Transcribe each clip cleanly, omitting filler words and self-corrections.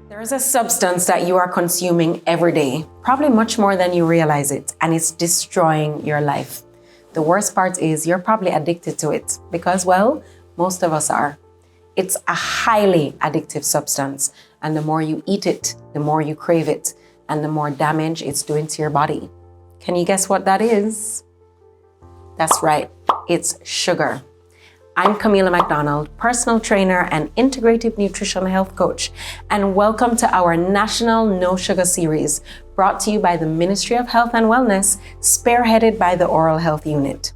There is a substance that you are consuming every day, probably much more than you realize it, and it's destroying your life. The worst part is you're probably addicted to it because, well, most of us are. It's a highly addictive substance, and the more you eat it, the more you crave it, and the more damage it's doing to your body. Can you guess what that is? That's right, it's sugar. I'm Kamila McDonald, personal trainer and integrative nutrition health coach, and welcome to our National No Sugar series, brought to you by the Ministry of Health and Wellness, spearheaded by the Oral Health Unit.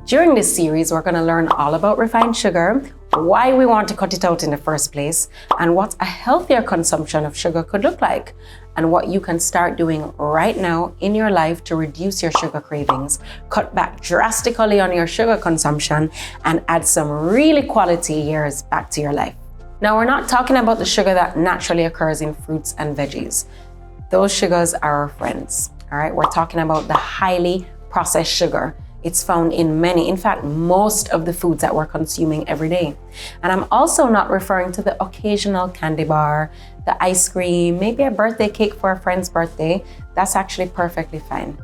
During this series, we're going to learn all about refined sugar, why we want to cut it out in the first place, and what a healthier consumption of sugar could look like, and what you can start doing right now in your life to reduce your sugar cravings, cut back drastically on your sugar consumption, and add some really quality years back to your life. Now, we're not talking about the sugar that naturally occurs in fruits and veggies. Those sugars are our friends, all right? We're talking about the highly processed sugar. It's found in many, in fact, most of the foods that we're consuming every day. And I'm also not referring to the occasional candy bar, the ice cream, maybe a birthday cake for a friend's birthday. That's actually perfectly fine.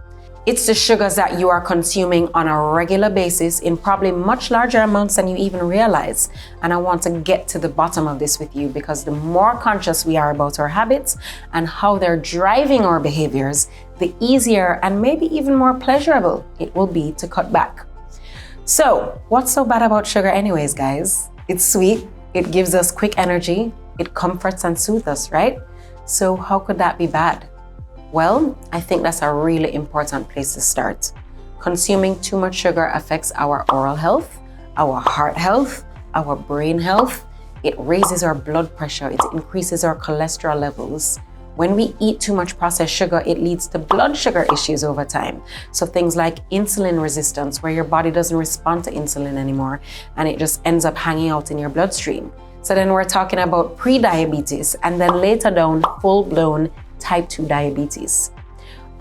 It's the sugars that you are consuming on a regular basis in probably much larger amounts than you even realize. And I want to get to the bottom of this with you, because the more conscious we are about our habits and how they're driving our behaviors, the easier and maybe even more pleasurable it will be to cut back. So, what's so bad about sugar anyways, guys? It's sweet, it gives us quick energy, it comforts and soothes us, right? So how could that be bad? Well, I think that's a really important place to start. Consuming too much sugar affects our oral health, our heart health, our brain health. It raises our blood pressure, it increases our cholesterol levels. When we eat too much processed sugar, it leads to blood sugar issues over time. So things like insulin resistance, where your body doesn't respond to insulin anymore, and it just ends up hanging out in your bloodstream. So then we're talking about pre-diabetes, and then later down, full-blown type 2 diabetes.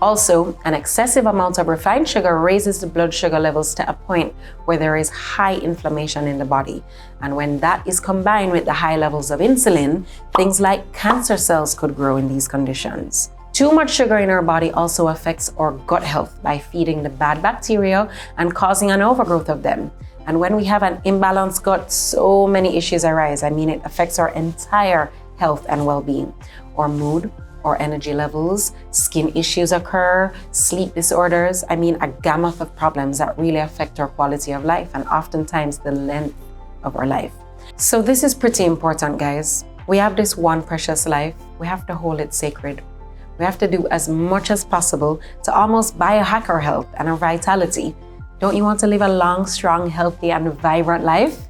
Also, an excessive amount of refined sugar raises the blood sugar levels to a point where there is high inflammation in the body. And when that is combined with the high levels of insulin, things like cancer cells could grow in these conditions. Too much sugar in our body also affects our gut health by feeding the bad bacteria and causing an overgrowth of them. And when we have an imbalanced gut, so many issues arise. It affects our entire health and well-being, our mood, or energy levels, skin issues occur, sleep disorders. A gamut of problems that really affect our quality of life and oftentimes the length of our life. So this is pretty important, guys. We have this one precious life. We have to hold it sacred. We have to do as much as possible to almost biohack our health and our vitality. Don't you want to live a long, strong, healthy, and vibrant life?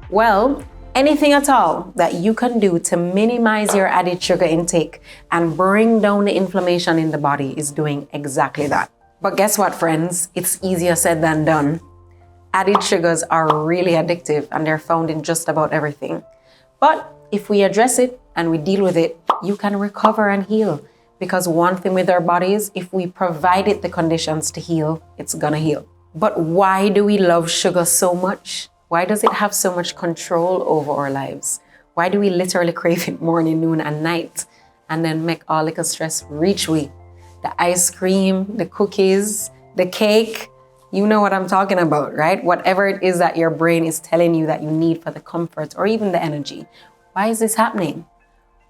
Well, anything at all that you can do to minimize your added sugar intake and bring down the inflammation in the body is doing exactly that. But guess what, friends? It's easier said than done. Added sugars are really addictive, and they're found in just about everything. But if we address it and we deal with it, you can recover and heal. Because one thing with our bodies, if we provide it the conditions to heal, it's gonna heal. But why do we love sugar so much? Why does it have so much control over our lives? Why do we literally crave it morning, noon, and night, and then make all little stress reach we? The ice cream, the cookies, the cake, you know what I'm talking about, right? Whatever it is that your brain is telling you that you need for the comfort or even the energy. Why is this happening?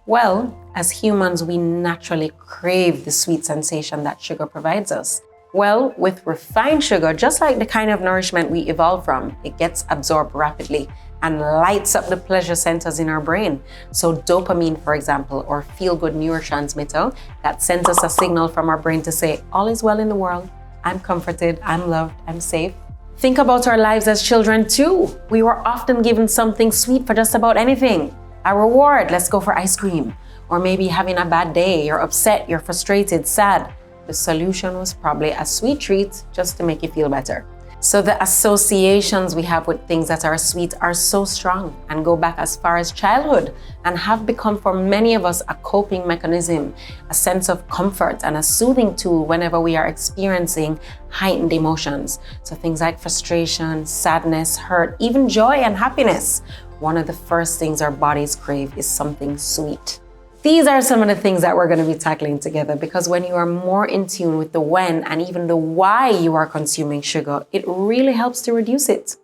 Well, as humans, we naturally crave the sweet sensation that sugar provides us. Well, with refined sugar, just like the kind of nourishment we evolved from, it gets absorbed rapidly and lights up the pleasure centers in our brain. So dopamine, for example, or feel-good neurotransmitter, that sends us a signal from our brain to say, all is well in the world, I'm comforted, I'm loved, I'm safe. Think about our lives as children too. We were often given something sweet for just about anything. A reward, let's go for ice cream. Or maybe having a bad day, you're upset, you're frustrated, sad. The solution was probably a sweet treat just to make you feel better. So the associations we have with things that are sweet are so strong and go back as far as childhood and have become for many of us a coping mechanism, a sense of comfort and a soothing tool whenever we are experiencing heightened emotions. So things like frustration, sadness, hurt, even joy and happiness. One of the first things our bodies crave is something sweet. These are some of the things that we're going to be tackling together, because when you are more in tune with the when and even the why you are consuming sugar, it really helps to reduce it.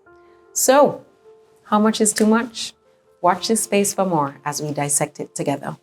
So, how much is too much? Watch this space for more as we dissect it together.